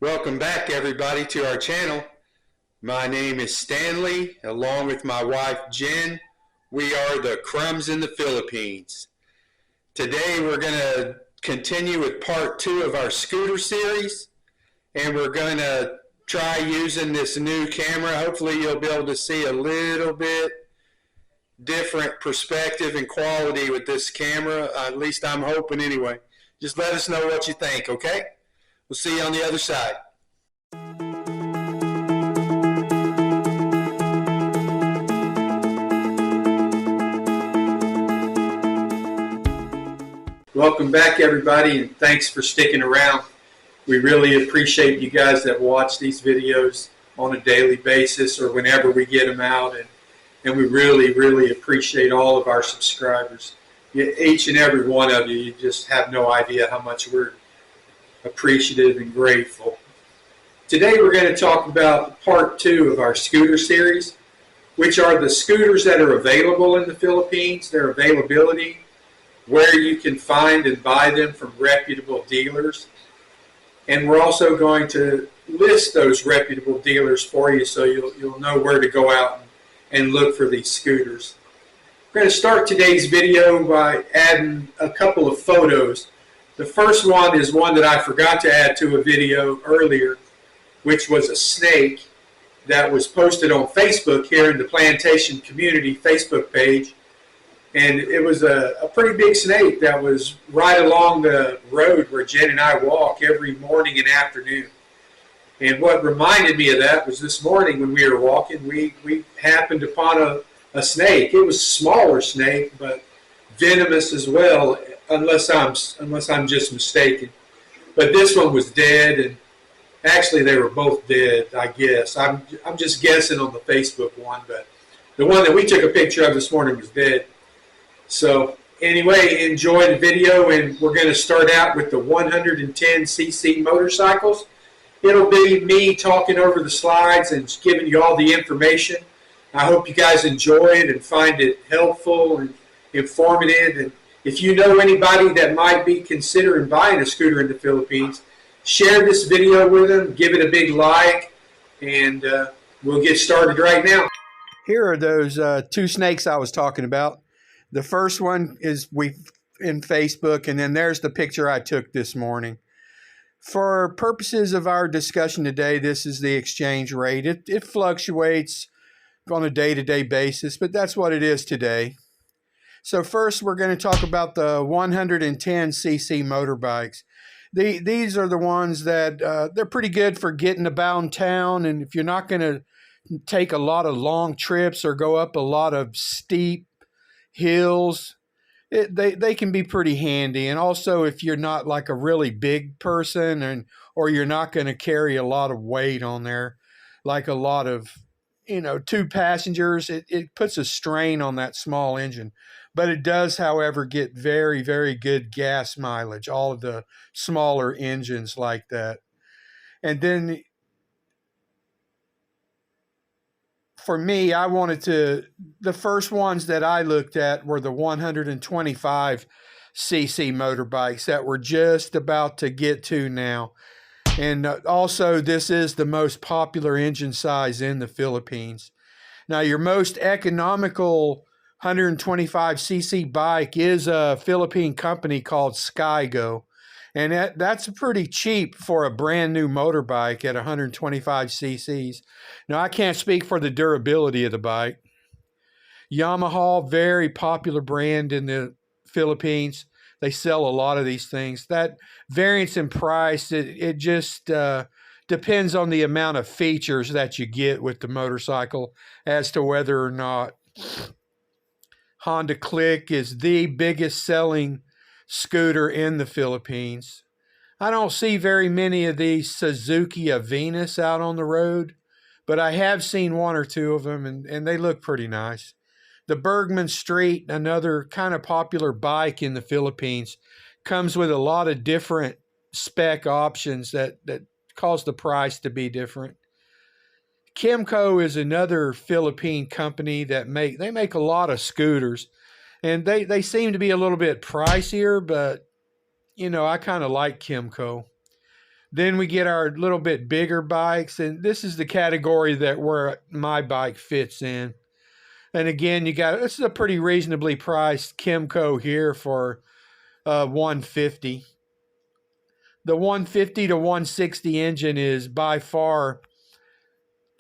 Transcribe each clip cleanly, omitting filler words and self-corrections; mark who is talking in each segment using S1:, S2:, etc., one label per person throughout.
S1: Welcome back, everybody, to our channel. My name is Stanley, along with my wife Jen. We are the Crumbs in the Philippines. Today we're going to continue with part 2 of our scooter series, and we're going to try using this new camera. Hopefully you'll be able to see a little bit different perspective and quality with this camera. At least I'm hoping anyway. Just let us know what you think, okay? We'll see you on the other side. Welcome back, everybody, and thanks for sticking around. We really appreciate you guys that watch these videos on a daily basis or whenever we get them out, and we really appreciate all of our subscribers. Each and every one of you, you just have no idea how much we're appreciative and grateful. Today we're going to talk about part 2 of our scooter series, which are the scooters that are available in the Philippines, their availability, where you can find and buy them from reputable dealers. And we're also going to list those reputable dealers for you so you'll know where to go out and look for these scooters. We're going to start today's video by adding a couple of photos. The first one is one that I forgot to add to a video earlier, which was a snake that was posted on Facebook here in the Plantation Community Facebook page. And it was a pretty big snake that was right along the road where Jen and I walk every morning and afternoon. And what reminded me of that was this morning when we were walking, we happened upon a snake. It was a smaller snake, but venomous as well, unless I'm just mistaken. But this one was dead, and actually they were both dead, I guess. I'm just guessing on the Facebook one, but the one that we took a picture of this morning was dead. So anyway, enjoy the video, and we're going to start out with the 110cc motorcycles. It'll be me talking over the slides and giving you all the information. I hope you guys enjoy it and find it helpful and informative. And if you know anybody that might be considering buying a scooter in the Philippines, share this video with them, give it a big like, and we'll get started right now. Here are those 2 snakes I was talking about. The first one is in Facebook, and then there's the picture I took this morning. For purposes of our discussion today, this is the exchange rate. It fluctuates on a day-to-day basis, but that's what it is today. So first, we're going to talk about the 110cc motorbikes. These are the ones that they're pretty good for getting about town, and if you're not going to take a lot of long trips or go up a lot of steep hills, they can be pretty handy. And also, if you're not like a really big person or you're not going to carry a lot of weight on there, like a lot of 2 passengers, it puts a strain on that small engine. But it does, however, get very good gas mileage, all of the smaller engines like that. And then for me, the first ones that I looked at were the 125cc motorbikes that we're just about to get to now. And also, this is the most popular engine size in the Philippines. Now, your most economical 125cc bike is a Philippine company called Skygo. And that's pretty cheap for a brand new motorbike at 125 cc's. Now, I can't speak for the durability of the bike. Yamaha, very popular brand in the Philippines. They sell a lot of these things. That variance in price, it just depends on the amount of features that you get with the motorcycle as to whether or not. Honda Click is the biggest selling scooter in the Philippines. I don't see very many of these Suzuki Avenus out on the road, but I have seen 1 or 2 of them, and they look pretty nice. The Bergman Street, another kind of popular bike in the Philippines, comes with a lot of different spec options that cause the price to be different. Kimco is another Philippine company that make a lot of scooters, and they seem to be a little bit pricier, but I kind of like Kimco.
S2: Then we get our little bit bigger bikes, and this is the category that where my bike fits in. And again, you got this is a pretty reasonably priced Kimco here for 150. The 150 to 160 engine is by far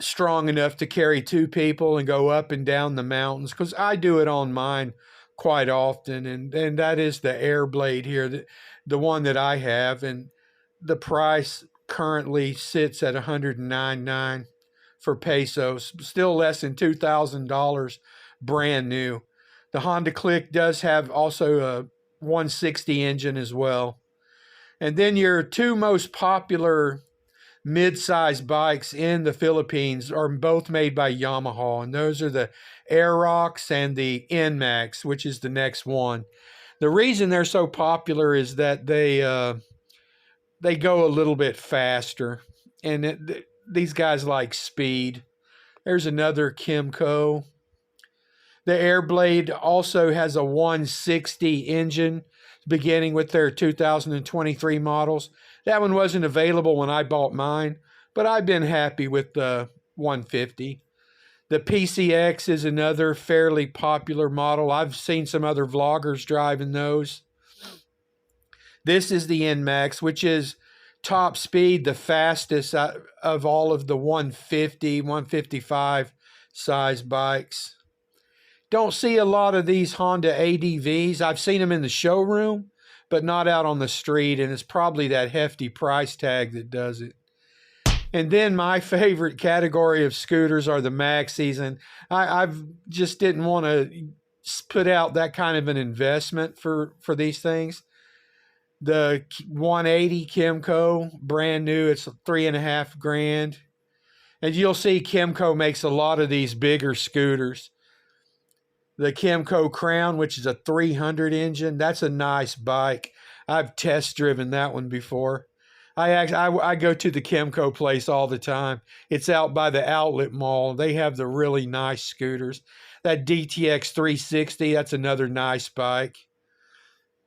S2: strong enough to carry two people and go up and down the mountains, because I do it on mine quite often, and that is the Air Blade here, the one that I have, and the price currently sits at 109.9 for pesos, still less than $2,000 brand new. The Honda Click does have also a 160 engine as well. And then your two most popular mid-sized bikes in the Philippines are both made by Yamaha, and those are the Aerox and the NMAX, which is the next one. The reason they're so popular is that they go a little bit faster, and these guys like speed. There's another Kimco. The Airblade also has a 160 engine, beginning with their 2023 models. That one wasn't available when I bought mine, but I've been happy with the 150. The PCX is another fairly popular model. I've seen some other vloggers driving those. This is the NMAX, which is top speed, the fastest of all of the 150, 155 size bikes. Don't see a lot of these Honda ADVs. I've seen them in the showroom, but not out on the street, and it's probably that hefty price tag that does it. And then my favorite category of scooters are the Maxis, and I've just didn't want to put out that kind of an investment for these things. The 180 Kimco, brand new, it's $3.5 grand. And you'll see Kimco makes a lot of these bigger scooters. The Kimco Crown, which is a 300 engine, that's a nice bike. I've test driven that one before. I go to the Kimco place all the time. It's out by the outlet mall. They have the really nice scooters. That DTX 360, that's another nice bike.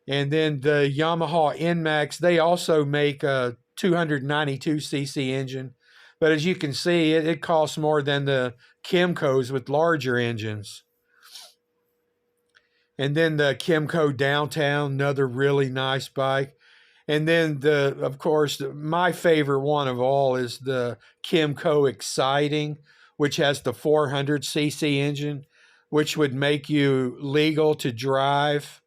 S2: And then the Yamaha NMAX, they also make a 292cc engine. But as you can see, it costs more than the Kimcos with larger engines. And then the Kimco Downtown, another really nice bike. And then of course, my favorite one of all is the Kimco Exciting, which has the 400cc engine, which would make you legal to drive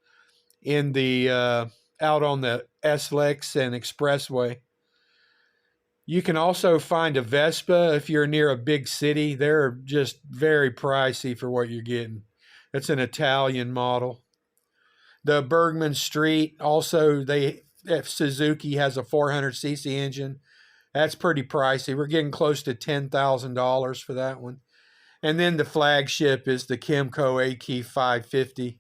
S2: in the out on the SLEX and Expressway. You can also find a Vespa if you're near a big city. They're just very pricey for what you're getting. It's an Italian model. The Bergman Street, also Suzuki has a 400cc engine. That's pretty pricey. We're getting close to $10,000 for that one. And then the flagship is the Kimco AK550.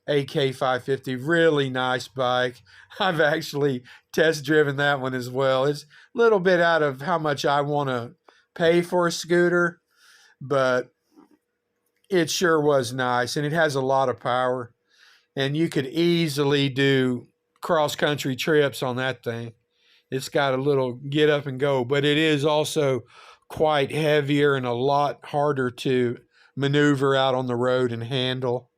S2: AK550, really nice bike. I've actually test driven that one as well. It's a little bit out of how much I want to pay for a scooter, but it sure was nice, and it has a lot of power, and you could easily do cross-country trips on that thing. It's got a little get up and go, but it is also quite heavier and a lot harder to maneuver out on the road and handle.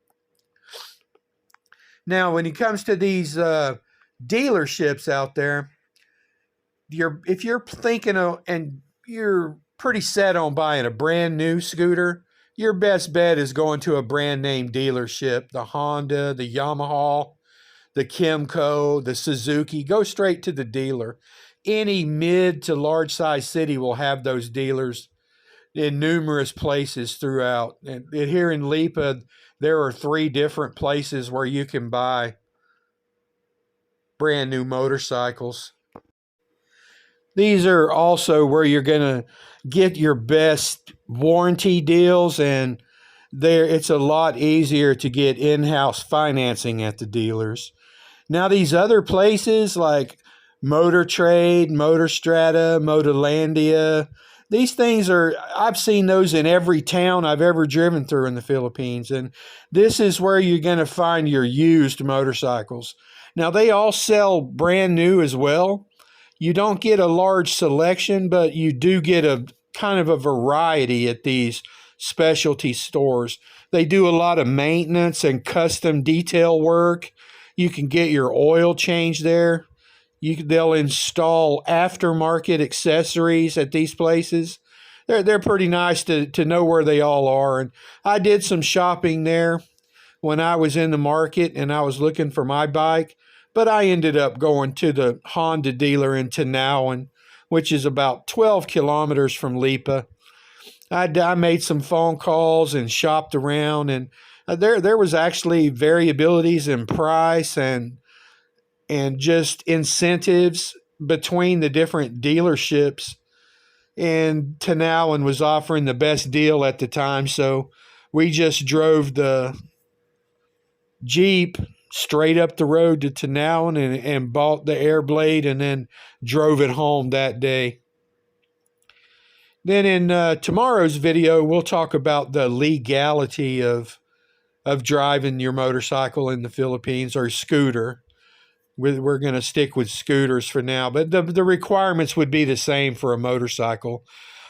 S2: Now, when it comes to these dealerships out there, if you're thinking of, and you're pretty set on buying a brand new scooter, your best bet is going to a brand name dealership. The Honda, the Yamaha, the Kimco, the Suzuki. Go straight to the dealer. Any mid to large size city will have those dealers in numerous places throughout. And here in Lipa, there are 3 different places where you can buy brand new motorcycles. These are also where you're going to get your best warranty deals, and it's a lot easier to get in-house financing at the dealers. Now, these other places like Motor Trade, Motor Strata, Motorlandia, these things I've seen those in every town I've ever driven through in the Philippines. And this is where you're going to find your used motorcycles. Now, they all sell brand new as well. You don't get a large selection, but you do get a kind of a variety at these specialty stores. They do a lot of maintenance and custom detail work. You can get your oil changed there. They'll install aftermarket accessories at these places. They're pretty nice to know where they all are. And I did some shopping there when I was in the market and I was looking for my bike, but I ended up going to the Honda dealer in Tanawan, which is about 12 kilometers from Lipa. I made some phone calls and shopped around, and there was actually variabilities in price and just incentives between the different dealerships. And Tanawan was offering the best deal at the time, so we just drove the Jeep straight up the road to Tanawan and bought the Airblade and then drove it home that day. Then in tomorrow's video, we'll talk about the legality of driving your motorcycle in the Philippines, or scooter. We're going to stick with scooters for now, but the requirements would be the same for a motorcycle.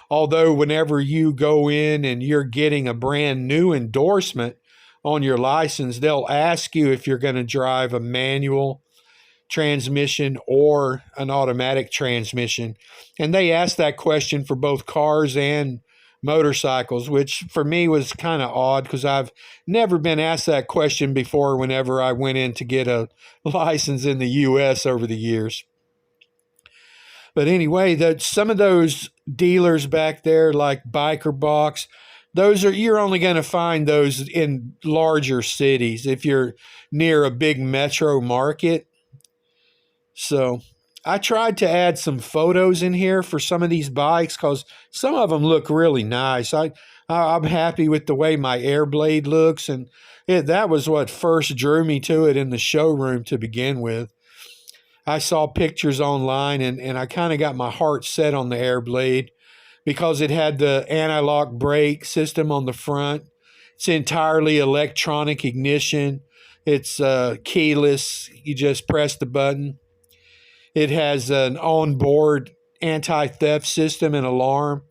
S2: Although whenever you go in and you're getting a brand new endorsement on your license, they'll ask you if you're going to drive a manual transmission or an automatic transmission. And they ask that question for both cars and motorcycles, which for me was kind of odd because I've never been asked that question before whenever I went in to get a license in the U.S. over the years. But anyway, some of those dealers back there, like Biker Box, you're only going to find those in larger cities if you're near a big metro market. So I tried to add some photos in here for some of these bikes because some of them look really nice. I'm happy with the way my Airblade looks, and that was what first drew me to it in the showroom to begin with. I saw pictures online, and I kind of got my heart set on the Airblade because it had the anti-lock brake system on the front. It's entirely electronic ignition. It's keyless. You just press the button. It has an onboard anti-theft system and alarm,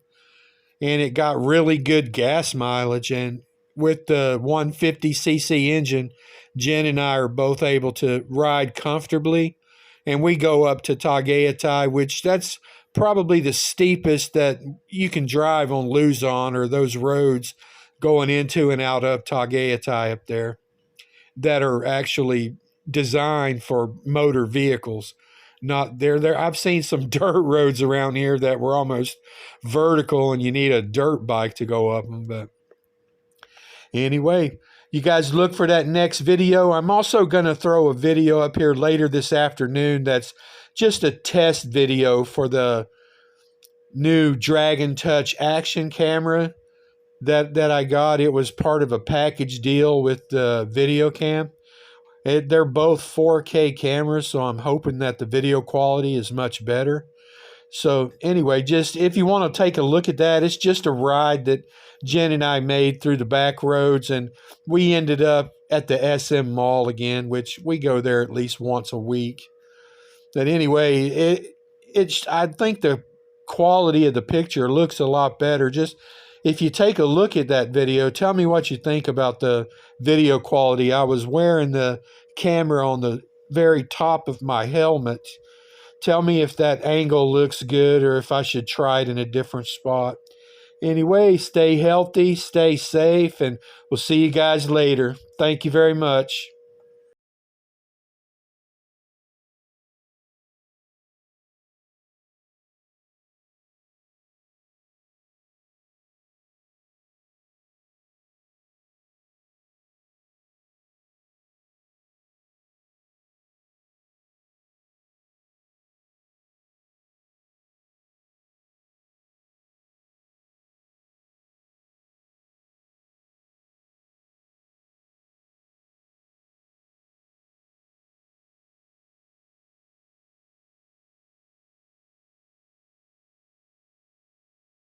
S2: and it got really good gas mileage. And with the 150cc engine, Jen and I are both able to ride comfortably. And we go up to Tagaytay, which that's probably the steepest that you can drive on Luzon, or those roads going into and out of Tagaytay up there that are actually designed for motor vehicles. Not there. I've seen some dirt roads around here that were almost vertical and you need a dirt bike to go up them. But anyway, you guys look for that next video. I'm also going to throw a video up here later this afternoon that's just a test video for the new Dragon Touch action camera that I got. It was part of a package deal with the video cam. They're both 4K cameras, so I'm hoping that the video quality is much better. So anyway, just if you want to take a look at that, it's just a ride that Jen and I made through the back roads, and we ended up at the SM Mall again, which we go there at least once a week. But anyway, I think the quality of the picture looks a lot better. Just if you take a look at that video, tell me what you think about the video quality. I was wearing the camera on the very top of my helmet. Tell me if that angle looks good or if I should try it in a different spot. Anyway, stay healthy, stay safe, and we'll see you guys later. Thank you very much.